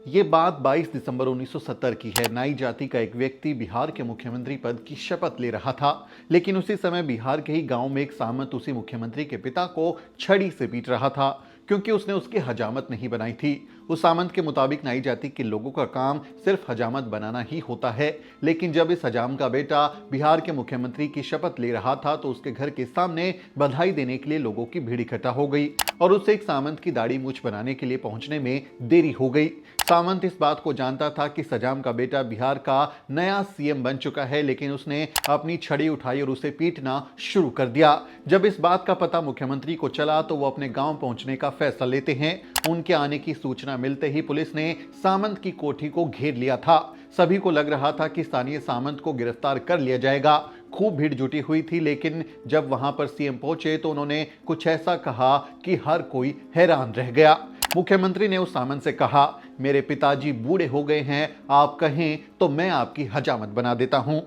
ये बात 22 दिसंबर 1970 की है। नाई जाति का एक व्यक्ति बिहार के मुख्यमंत्री पद की शपथ ले रहा था, लेकिन उसी समय बिहार के ही गांव में एक सामंत उसी मुख्यमंत्री के पिता को छड़ी से पीट रहा था, क्योंकि उसने उसकी हजामत नहीं बनाई थी। उस सामंत के मुताबिक नाई जाति के लोगों का काम सिर्फ हजामत बनाना ही होता है, लेकिन जब इस हजाम का बेटा बिहार के मुख्यमंत्री की शपथ ले रहा था तो उसके घर के सामने बधाई देने के लिए लोगों की भीड़ इकट्ठा हो गई और उसे एक सामंत की दाढ़ी मूछ बनाने के लिए पहुंचने में देरी हो गई। सामंत इस बात को जानता था कि सजाम का बेटा बिहार का नया सीएम बन चुका है, लेकिन उसने अपनी छड़ी उठाई और उसे पीटना शुरू कर दिया। जब इस बात का पता मुख्यमंत्री को चला तो वो अपने गांव पहुंचने का फैसला लेते हैं। उनके आने की सूचना मिलते ही पुलिस ने सामंत की कोठी को घेर लिया था। सभी को लग रहा था कि स्थानीय सामंत को गिरफ्तार कर लिया जाएगा। खूब भीड़ जुटी हुई थी, लेकिन जब वहां पर सीएम पहुंचे तो उन्होंने कुछ ऐसा कहा कि हर कोई हैरान रह गया। मुख्यमंत्री ने उस सामंत से कहा, मेरे पिताजी बूढ़े हो गए हैं, आप कहें तो मैं आपकी हजामत बना देता हूं।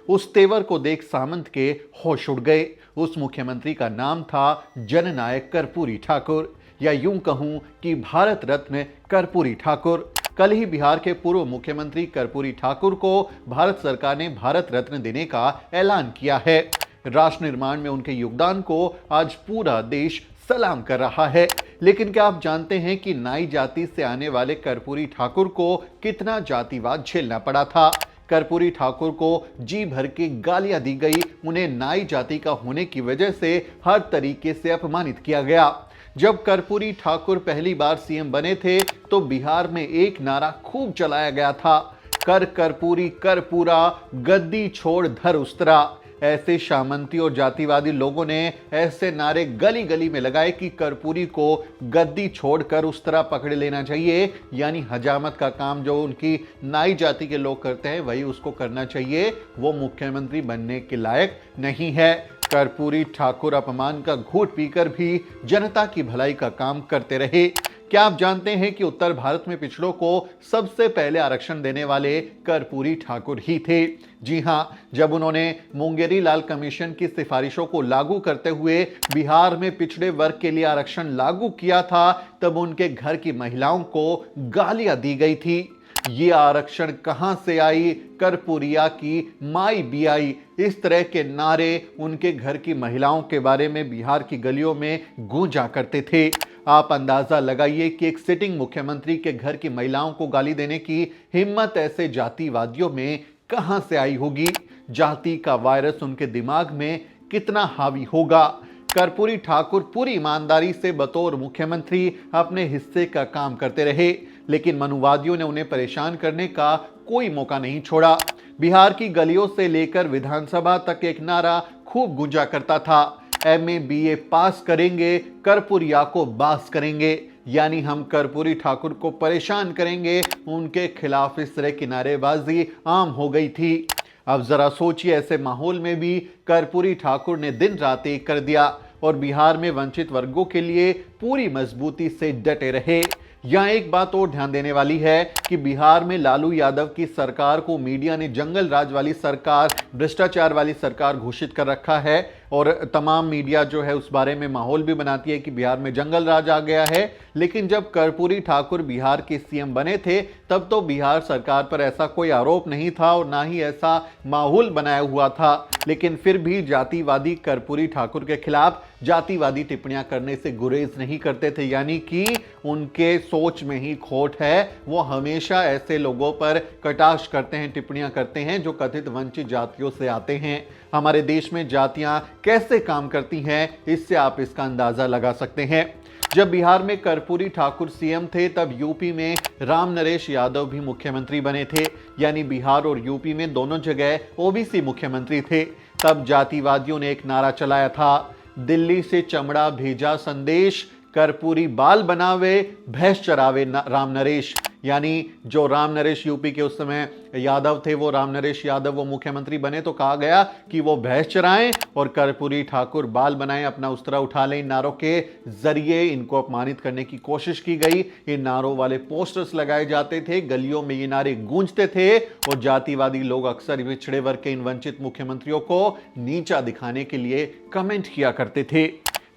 उस तेवर को देख सामंत के होश उड़ गए। उस मुख्यमंत्री का नाम था जननायक कर्पूरी ठाकुर, या यूं कहूं कि भारत रत्न कर्पूरी ठाकुर। कल ही बिहार के पूर्व मुख्यमंत्री कर्पूरी ठाकुर को भारत सरकार ने भारत रत्न देने का ऐलान किया है। राष्ट्र निर्माण में उनके योगदान को आज पूरा देश सलाम कर रहा है। लेकिन क्या आप जानते हैं कि नाई जाति से आने वाले कर्पूरी ठाकुर को कितना जातिवाद झेलना पड़ा था? कर्पूरी ठाकुर को जी भर के गालियां दी गई। उन्हें नाई जाति का होने की वजह से हर तरीके से अपमानित किया गया। जब कर्पूरी ठाकुर पहली बार सीएम बने थे तो बिहार में एक नारा खूब चलाया गया था, कर कर्पूरी कर पूरा, गद्दी छोड़ धर उस्तरा। ऐसे सामंती और जातिवादी लोगों ने ऐसे नारे गली गली में लगाए कि कर्पूरी को गद्दी छोड़कर उस्तरा पकड़ लेना चाहिए, यानी हजामत का काम जो उनकी नाई जाति के लोग करते हैं वही उसको करना चाहिए। वो मुख्यमंत्री बनने के लायक नहीं है। कर्पूरी ठाकुर अपमान का घूंट पीकर भी जनता की भलाई का काम करते रहे। क्या आप जानते हैं कि उत्तर भारत में पिछड़ों को सबसे पहले आरक्षण देने वाले कर्पूरी ठाकुर ही थे? जी हां, जब उन्होंने मुंगेरी लाल कमीशन की सिफारिशों को लागू करते हुए बिहार में पिछड़े वर्ग के लिए आरक्षण लागू किया था, तब उनके घर की महिलाओं को गालियां दी गई थी। ये आरक्षण कहां से आई, कर्पूरिया की माई बियाई, इस तरह के नारे उनके घर की महिलाओं के बारे में बिहार की गलियों में गूंजा करते थे। आप अंदाजा लगाइए कि एक सिटिंग मुख्यमंत्री के घर की महिलाओं को गाली देने की हिम्मत ऐसे जातिवादियों में कहां से आई होगी? जाति का वायरस उनके दिमाग में कितना हावी होगा? कर्पूरी ठाकुर पूरी ईमानदारी से बतौर मुख्यमंत्री अपने हिस्से का काम करते रहे, लेकिन मनुवादियों ने उन्हें परेशान करने का कोई मौका नहीं छोड़ा। बिहार की गलियों से लेकर विधानसभा तक एक नारा खूब गूंजा करता था, एमए बीए पास करेंगे, कर्पूरिया को बास करेंगे, यानी हम कर्पूरी ठाकुर को परेशान करेंगे। उनके खिलाफ इस तरह की नारेबाजी आम हो गई थी। अब जरा सोचिए, ऐसे माहौल में भी कर्पूरी ठाकुर ने दिन रात एक कर दिया और बिहार में वंचित वर्गों के लिए पूरी मजबूती से डटे रहे। यहाँ एक बात और ध्यान देने वाली है कि बिहार में लालू यादव की सरकार को मीडिया ने जंगल राज वाली सरकार, भ्रष्टाचार वाली सरकार घोषित कर रखा है और तमाम मीडिया जो है उस बारे में माहौल भी बनाती है कि बिहार में जंगल राज आ गया है। लेकिन जब कर्पूरी ठाकुर बिहार के सीएम बने थे तब तो बिहार सरकार पर ऐसा कोई आरोप नहीं था और ना ही ऐसा माहौल बनाया हुआ था, लेकिन फिर भी जातिवादी कर्पूरी ठाकुर के खिलाफ जातिवादी टिप्पणियां करने से गुरेज नहीं करते थे, यानी कि उनके सोच में ही खोट है। वो हमेशा ऐसे लोगों पर कटाक्ष करते हैं, टिप्पणियां करते हैं जो कथित वंचित जातियों से आते हैं। हमारे देश में जातियां कैसे काम करती हैं, इससे आप इसका अंदाजा लगा सकते हैं। जब बिहार में कर्पूरी ठाकुर सीएम थे तब यूपी में राम नरेश यादव भी मुख्यमंत्री बने थे, यानी बिहार और यूपी में दोनों जगह ओबीसी मुख्यमंत्री थे। तब जातिवादियों ने एक नारा चलाया था, दिल्ली से चमड़ा भेजा संदेश, कर्पूरी बाल बनावे भैंस चरावे राम नरेश। यानी जो राम नरेश यूपी के उस समय यादव थे, वो राम नरेश यादव वो मुख्यमंत्री बने तो कहा गया कि वो भैंस चराएं और कर्पूरी ठाकुर बाल बनाएं, अपना उस्तरा उठा लें। इन नारों के जरिए इनको अपमानित करने की कोशिश की गई। इन नारों वाले पोस्टर्स लगाए जाते थे, गलियों में ये नारे गूंजते थे और जातिवादी लोग अक्सर पिछड़े वर्ग के इन वंचित मुख्यमंत्रियों को नीचा दिखाने के लिए कमेंट किया करते थे।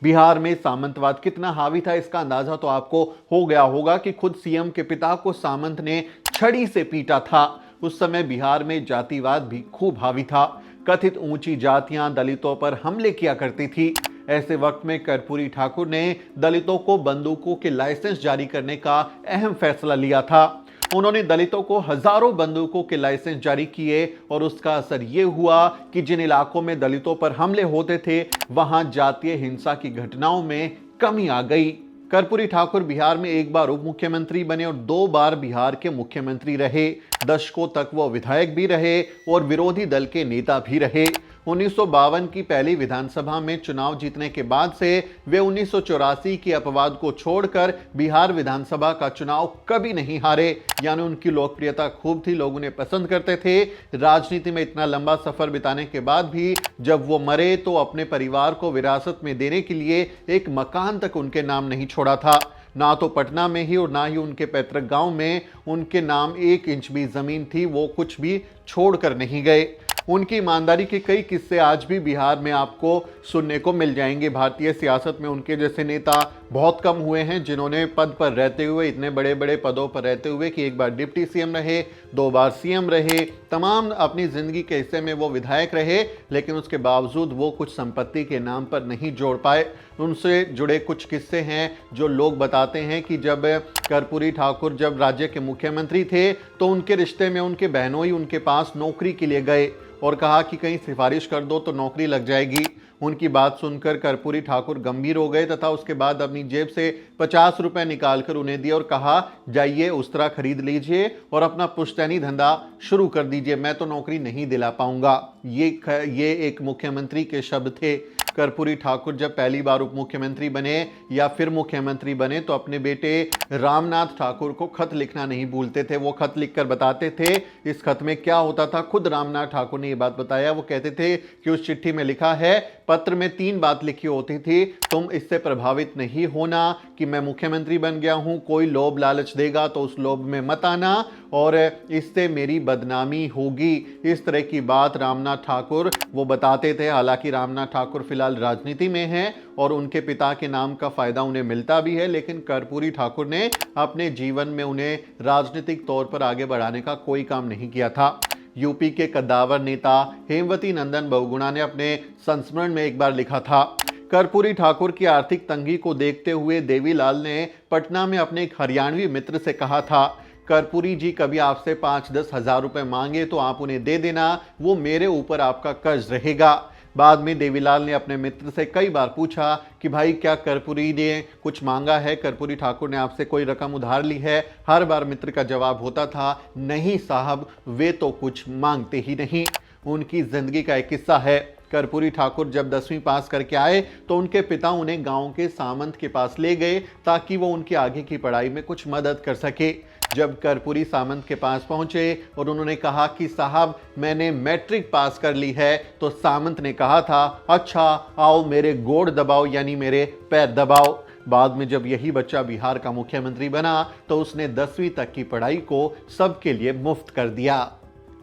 बिहार में सामंतवाद कितना हावी था इसका अंदाजा तो आपको हो गया होगा कि खुद सीएम के पिता को सामंत ने छड़ी से पीटा था। उस समय बिहार में जातिवाद भी खूब हावी था। कथित ऊंची जातियां दलितों पर हमले किया करती थी। ऐसे वक्त में कर्पूरी ठाकुर ने दलितों को बंदूकों के लाइसेंस जारी करने का अहम फैसला लिया था। उन्होंने दलितों को हजारों बंदूकों के लाइसेंस जारी किए और उसका असर यह हुआ कि जिन इलाकों में दलितों पर हमले होते थे वहां जातीय हिंसा की घटनाओं में कमी आ गई। कर्पूरी ठाकुर बिहार में एक बार उप मुख्यमंत्री बने और 2 बार बिहार के मुख्यमंत्री रहे। दशकों तक वो विधायक भी रहे और विरोधी दल के नेता भी रहे। 1952 की पहली विधानसभा में चुनाव जीतने के बाद से वे 1984 की अपवाद को छोड़कर बिहार विधानसभा का चुनाव कभी नहीं हारे। यानी उनकी लोकप्रियता खूब थी, लोग उन्हें पसंद करते थे। राजनीति में इतना लंबा सफर बिताने के बाद भी जब वो मरे तो अपने परिवार को विरासत में देने के लिए एक मकान तक उनके नाम नहीं छोड़ा था। ना तो पटना में ही और ना ही उनके पैतृक गांव में उनके नाम 1 इंच भी जमीन थी, वो कुछ भी छोड़कर नहीं गए। उनकी ईमानदारी के कई किस्से आज भी बिहार में आपको सुनने को मिल जाएंगे। भारतीय सियासत में उनके जैसे नेता बहुत कम हुए हैं जिन्होंने पद पर रहते हुए, इतने बड़े बड़े पदों पर रहते हुए कि एक बार डिप्टी सीएम रहे, 2 बार सीएम रहे, तमाम अपनी जिंदगी के हिस्से में वो विधायक रहे, लेकिन उसके बावजूद वो कुछ संपत्ति के नाम पर नहीं जोड़ पाए। उनसे जुड़े कुछ किस्से हैं जो लोग बताते हैं कि जब कर्पूरी ठाकुर जब राज्य के मुख्यमंत्री थे तो उनके रिश्ते में उनके बहनों ही उनके पास नौकरी के लिए गए और कहा कि कहीं सिफारिश कर दो तो नौकरी लग जाएगी। उनकी बात सुनकर कर्पूरी ठाकुर गंभीर हो गए तथा उसके बाद अपनी जेब से 50 रुपए निकालकर उन्हें दिए और कहा, जाइए उस्तरा खरीद लीजिए और अपना पुश्तैनी धंधा शुरू कर दीजिए, मैं तो नौकरी नहीं दिला पाऊंगा। ये एक मुख्यमंत्री के शब्द थे। कर्पूरी ठाकुर जब पहली बार उप मुख्यमंत्री बने या फिर मुख्यमंत्री बने तो अपने बेटे रामनाथ ठाकुर को खत लिखना नहीं भूलते थे। वो खत लिखकर बताते थे। इस खत में क्या होता था, खुद रामनाथ ठाकुर ने ये बात बताया। वो कहते थे कि उस चिट्ठी में लिखा है, पत्र में 3 बात लिखी होती थी, तुम इससे प्रभावित नहीं होना कि मैं मुख्यमंत्री बन गया हूं, कोई लोभ लालच देगा तो उस लोभ में मत आना और इससे मेरी बदनामी होगी। इस तरह की बात रामनाथ ठाकुर वो बताते थे। हालांकि रामनाथ ठाकुर फिलहाल राजनीति में हैं और उनके पिता के नाम का फायदा उन्हें मिलता भी है, लेकिन कर्पूरी ठाकुर ने अपने जीवन में उन्हें राजनीतिक तौर पर आगे बढ़ाने का कोई काम नहीं किया था। यूपी के कद्दावर नेता हेमवती नंदन बहुगुणा ने अपने संस्मरण में एक बार लिखा था, कर्पूरी ठाकुर की आर्थिक तंगी को देखते हुए देवीलाल ने पटना में अपने एक हरियाणवी मित्र से कहा था, कर्पूरी जी कभी आपसे 5-10 हजार रुपए मांगे तो आप उन्हें दे देना, वो मेरे ऊपर आपका कर्ज रहेगा। बाद में देवीलाल ने अपने मित्र से कई बार पूछा कि भाई क्या कर्पूरी ने कुछ मांगा है, कर्पूरी ठाकुर ने आपसे कोई रकम उधार ली है? हर बार मित्र का जवाब होता था, नहीं साहब, वे तो कुछ मांगते ही नहीं। उनकी जिंदगी का एक किस्सा है। कर्पूरी ठाकुर जब 10वीं पास करके आए तो उनके पिता उन्हें गांव के सामंत के पास ले गए ताकि वो उनकी आगे की पढ़ाई में कुछ मदद कर सके। जब कर्पूरी सामंत के पास पहुंचे और उन्होंने कहा कि साहब मैंने मैट्रिक पास कर ली है, तो सामंत ने कहा था, अच्छा आओ मेरे गोड़ दबाओ, यानी मेरे पैर दबाओ। बाद में जब यही बच्चा बिहार का मुख्यमंत्री बना तो उसने 10वीं तक की पढ़ाई को सबके लिए मुफ्त कर दिया।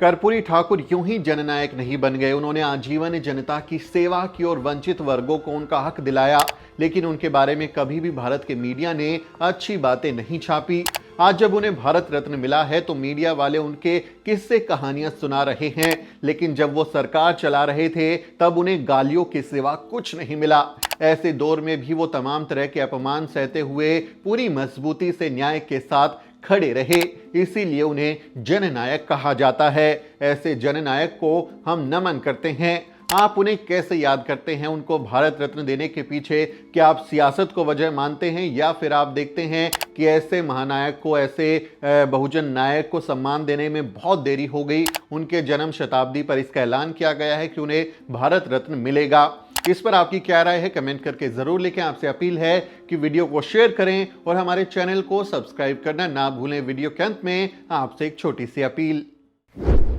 कर्पूरी ठाकुर यूं ही जननायक नहीं बन गए, उन्होंने आजीवन जनता की सेवा की और वंचित वर्गों को उनका हक दिलाया, लेकिन उनके बारे में कभी भी भारत के मीडिया ने अच्छी बातें नहीं छापी। आज जब उन्हें भारत रत्न मिला है तो मीडिया वाले उनके किस्से कहानियां सुना रहे हैं, लेकिन जब वो सरकार चला रहे थे तब उन्हें गालियों के सिवा कुछ नहीं मिला। ऐसे दौर में भी वो तमाम तरह के अपमान सहते हुए पूरी मजबूती से न्याय के साथ खड़े रहे, इसीलिए उन्हें जननायक कहा जाता है। ऐसे जननायक को हम नमन करते हैं। आप उन्हें कैसे याद करते हैं? उनको भारत रत्न देने के पीछे क्या आप सियासत को वजह मानते हैं, या फिर आप देखते हैं कि ऐसे महानायक को, ऐसे बहुजन नायक को सम्मान देने में बहुत देरी हो गई? उनके जन्म शताब्दी पर इसका ऐलान किया गया है कि उन्हें भारत रत्न मिलेगा। इस पर आपकी क्या राय है, कमेंट करके जरूर लिखें। आपसे अपील है कि वीडियो को शेयर करें और हमारे चैनल को सब्सक्राइब करना ना भूलें। वीडियो के अंत में आपसे एक छोटी सी अपील।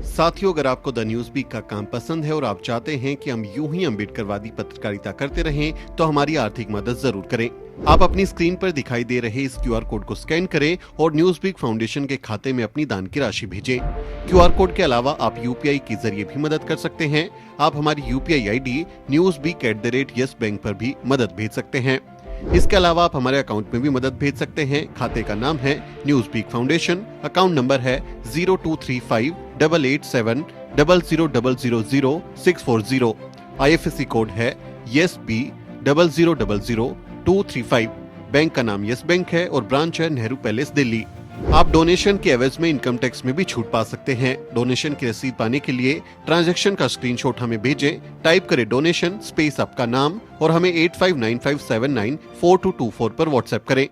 साथियों, अगर आपको द न्यूज़ वीक का काम पसंद है और आप चाहते हैं कि हम यूं ही अम्बेडकरवादी पत्रकारिता करते रहें तो हमारी आर्थिक मदद जरूर करें। आप अपनी स्क्रीन पर दिखाई दे रहे इस क्यूआर कोड को स्कैन करें और न्यूज़पीक फाउंडेशन के खाते में अपनी दान की राशि भेजें। क्यूआर कोड के अलावा आप यूपीआई के जरिए भी मदद कर सकते हैं। आप हमारी यूपीआई आईडी newsbeak@yes बैंक पर भी मदद भेज सकते हैं। इसके अलावा आप हमारे अकाउंट में भी मदद भेज सकते हैं। खाते का नाम है न्यूज़पीक फाउंडेशन, अकाउंट नंबर है 02358800000640। IFSC कोड है YESB000235। बैंक का नाम यस बैंक है और ब्रांच है नेहरू पैलेस, दिल्ली। आप डोनेशन के एवज में इनकम टैक्स में भी छूट पा सकते हैं। डोनेशन की रसीद पाने के लिए ट्रांजैक्शन का स्क्रीनशॉट हमें भेजें। टाइप करें डोनेशन स्पेस आपका नाम और हमें 8595794224 पर व्हाट्सएप करें।